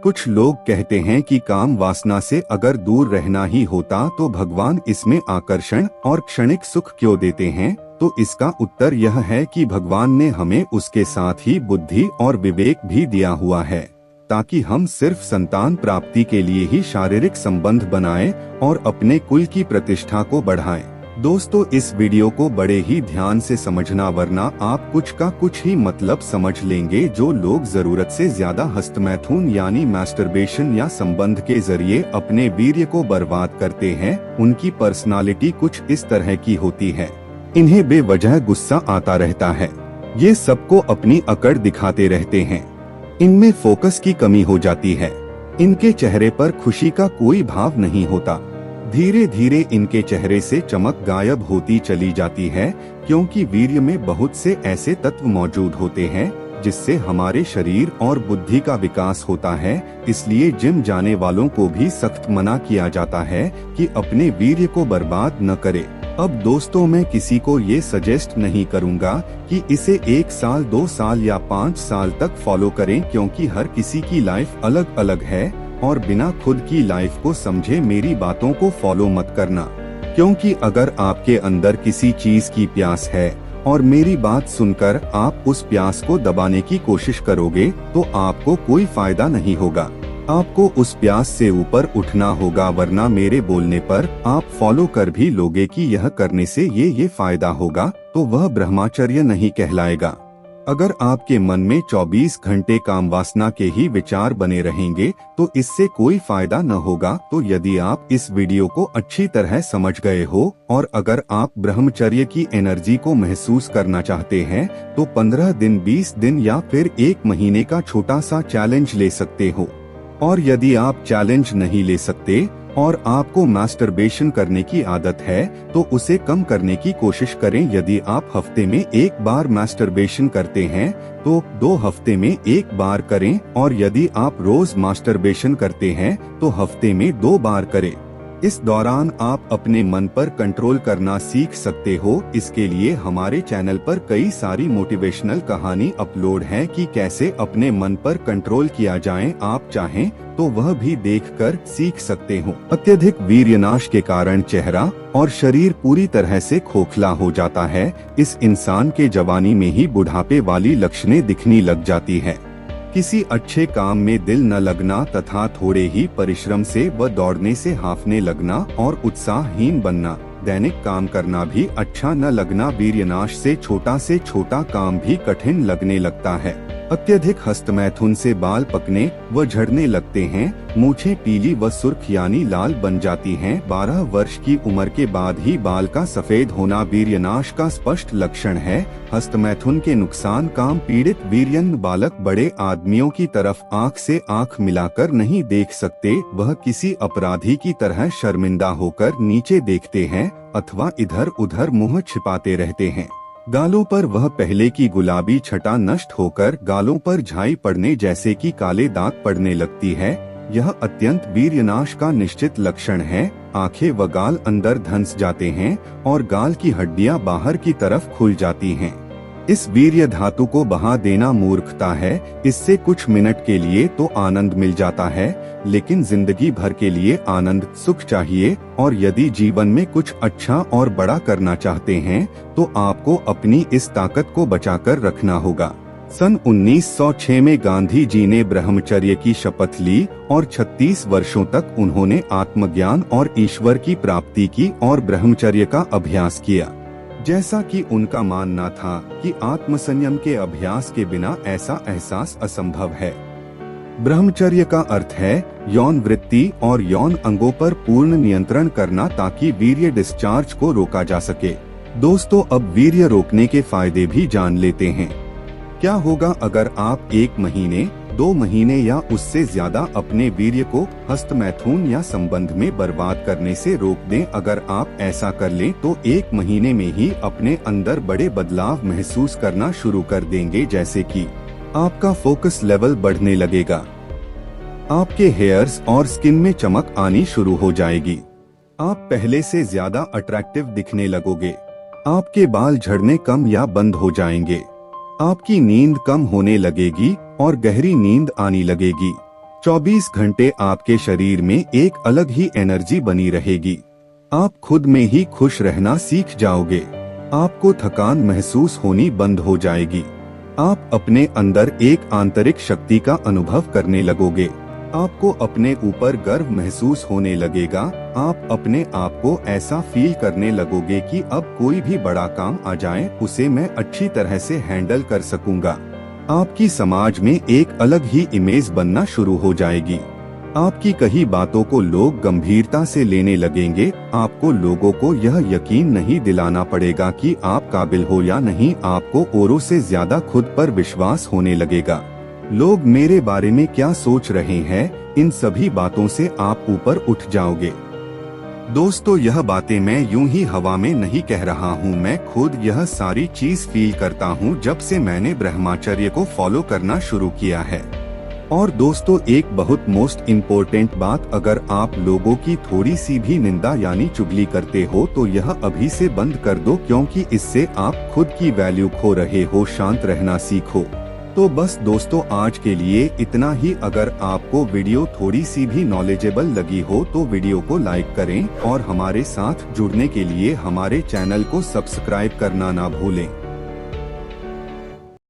कुछ लोग कहते हैं कि काम वासना से अगर दूर रहना ही होता तो भगवान इसमें आकर्षण और क्षणिक सुख क्यों देते हैं? तो इसका उत्तर यह है कि भगवान ने हमें उसके साथ ही बुद्धि और विवेक भी दिया हुआ है, ताकि हम सिर्फ संतान प्राप्ति के लिए ही शारीरिक संबंध बनाएं और अपने कुल की प्रतिष्ठा को बढ़ाएं। दोस्तों, इस वीडियो को बड़े ही ध्यान से समझना, वरना आप कुछ का कुछ ही मतलब समझ लेंगे। जो लोग जरूरत से ज्यादा हस्तमैथुन यानी मैस्टरबेशन या संबंध के जरिए अपने वीर्य को बर्बाद करते हैं, उनकी पर्सनालिटी कुछ इस तरह की होती है। इन्हें बेवजह गुस्सा आता रहता है, ये सबको अपनी अकड़ दिखाते रहते हैं, इनमें फोकस की कमी हो जाती है, इनके चेहरे पर खुशी का कोई भाव नहीं होता। धीरे धीरे इनके चेहरे से चमक गायब होती चली जाती है, क्योंकि वीर्य में बहुत से ऐसे तत्व मौजूद होते हैं जिससे हमारे शरीर और बुद्धि का विकास होता है। इसलिए जिम जाने वालों को भी सख्त मना किया जाता है कि अपने वीर्य को बर्बाद न करे। अब दोस्तों, मैं किसी को ये सजेस्ट नहीं करूंगा कि इसे 1 साल, 2 साल या 5 साल तक फॉलो करें, क्योंकि हर किसी की लाइफ अलग अलग है और बिना खुद की लाइफ को समझे मेरी बातों को फॉलो मत करना। क्योंकि अगर आपके अंदर किसी चीज की प्यास है और मेरी बात सुनकर आप उस प्यास को दबाने की कोशिश करोगे तो आपको कोई फायदा नहीं होगा। आपको उस प्यास से ऊपर उठना होगा, वरना मेरे बोलने पर आप फॉलो कर भी लोगे कि यह करने से ये फायदा होगा, तो वह ब्रह्मचर्य नहीं कहलाएगा। अगर आपके मन में 24 घंटे काम वासना के ही विचार बने रहेंगे तो इससे कोई फायदा न होगा। तो यदि आप इस वीडियो को अच्छी तरह समझ गए हो और अगर आप ब्रह्मचर्य की एनर्जी को महसूस करना चाहते हैं तो 15 दिन, 20 दिन या फिर 1 महीने का छोटा सा चैलेंज ले सकते हो। और यदि आप चैलेंज नहीं ले सकते और आपको मैस्टरबेशन करने की आदत है तो उसे कम करने की कोशिश करें। यदि आप हफ्ते में 1 बार मैस्टरबेशन करते हैं तो 2 हफ्ते में 1 बार करें, और यदि आप रोज मैस्टरबेशन करते हैं तो हफ्ते में 2 बार करें। इस दौरान आप अपने मन पर कंट्रोल करना सीख सकते हो। इसके लिए हमारे चैनल पर कई सारी मोटिवेशनल कहानी अपलोड है कि कैसे अपने मन पर कंट्रोल किया जाए। आप चाहें तो वह भी देखकर सीख सकते हो। अत्यधिक वीर्यनाश के कारण चेहरा और शरीर पूरी तरह से खोखला हो जाता है। इस इंसान के जवानी में ही बुढ़ापे वाली लक्षणें दिखने लग जाती है। किसी अच्छे काम में दिल न लगना तथा थोड़े ही परिश्रम से व दौड़ने से हांफने लगना और उत्साहहीन बनना, दैनिक काम करना भी अच्छा न लगना, वीर्यनाश से छोटा काम भी कठिन लगने लगता है। अत्यधिक हस्तमैथुन से बाल पकने व झड़ने लगते हैं, मूछें पीली व सुर्ख यानी लाल बन जाती हैं। 12 वर्ष की उम्र के बाद ही बाल का सफेद होना वीर्यनाश का स्पष्ट लक्षण है। हस्तमैथुन के नुकसान: काम पीड़ित वीर्यन बालक बड़े आदमियों की तरफ आँख से आँख मिलाकर नहीं देख सकते, वह किसी अपराधी की तरह शर्मिंदा होकर नीचे देखते हैं अथवा इधर उधर मुँह छिपाते रहते हैं। गालों पर वह पहले की गुलाबी छटा नष्ट होकर गालों पर झाई पड़ने जैसे कि काले दाग पड़ने लगती है। यह अत्यंत वीर्यनाश का निश्चित लक्षण है। आंखें व गाल अंदर धंस जाते हैं और गाल की हड्डियां बाहर की तरफ खुल जाती हैं। इस वीर्य धातु को बहा देना मूर्खता है। इससे कुछ मिनट के लिए तो आनंद मिल जाता है, लेकिन जिंदगी भर के लिए आनंद सुख चाहिए। और यदि जीवन में कुछ अच्छा और बड़ा करना चाहते हैं तो आपको अपनी इस ताकत को बचाकर रखना होगा। सन 1906 में गांधी जी ने ब्रह्मचर्य की शपथ ली और 36 वर्षों तक उन्होंने आत्मज्ञान और ईश्वर की प्राप्ति की और ब्रह्मचर्य का अभ्यास किया। जैसा कि उनका मानना था कि आत्मसंयम के अभ्यास के बिना ऐसा एहसास असंभव है। ब्रह्मचर्य का अर्थ है यौन वृत्ति और यौन अंगों पर पूर्ण नियंत्रण करना, ताकि वीर्य डिस्चार्ज को रोका जा सके। दोस्तों, अब वीर्य रोकने के फायदे भी जान लेते हैं। क्या होगा अगर आप 1 महीने, 2 महीने या उससे ज्यादा अपने वीर्य को हस्तमैथुन या संबंध में बर्बाद करने से रोक दें? अगर आप ऐसा कर लें तो 1 महीने में ही अपने अंदर बड़े बदलाव महसूस करना शुरू कर देंगे, जैसे कि आपका फोकस लेवल बढ़ने लगेगा, आपके हेयर्स और स्किन में चमक आनी शुरू हो जाएगी, आप पहले से ज्यादा अट्रैक्टिव दिखने लगोगे, आपके बाल झड़ने कम या बंद हो जाएंगे, आपकी नींद कम होने लगेगी और गहरी नींद आने लगेगी। 24 घंटे आपके शरीर में एक अलग ही एनर्जी बनी रहेगी। आप खुद में ही खुश रहना सीख जाओगे। आपको थकान महसूस होनी बंद हो जाएगी। आप अपने अंदर एक आंतरिक शक्ति का अनुभव करने लगोगे। आपको अपने ऊपर गर्व महसूस होने लगेगा। आप अपने आप को ऐसा फील करने लगोगे कि अब कोई भी बड़ा काम आ जाए उसे मैं अच्छी तरह से हैंडल कर सकूंगा। आपकी समाज में एक अलग ही इमेज बनना शुरू हो जाएगी। आपकी कही बातों को लोग गंभीरता से लेने लगेंगे। आपको लोगों को यह यकीन नहीं दिलाना पड़ेगा कि आप काबिल हो या नहीं। आपको औरों से ज्यादा खुद पर विश्वास होने लगेगा। लोग मेरे बारे में क्या सोच रहे हैं, इन सभी बातों से आप ऊपर उठ जाओगे। दोस्तों, यह बातें मैं यूं ही हवा में नहीं कह रहा हूं। मैं खुद यह सारी चीज फील करता हूं जब से मैंने ब्रह्मचर्य को फॉलो करना शुरू किया है। और दोस्तों, एक बहुत मोस्ट इम्पोर्टेंट बात, अगर आप लोगों की थोड़ी सी भी निंदा यानी चुगली करते हो तो यह अभी से बंद कर दो, क्योंकि इससे आप खुद की वैल्यू खो रहे हो। शांत रहना सीखो। तो बस दोस्तों, आज के लिए इतना ही। अगर आपको वीडियो थोड़ी सी भी नॉलेजेबल लगी हो तो वीडियो को लाइक करें और हमारे साथ जुड़ने के लिए हमारे चैनल को सब्सक्राइब करना ना भूलें।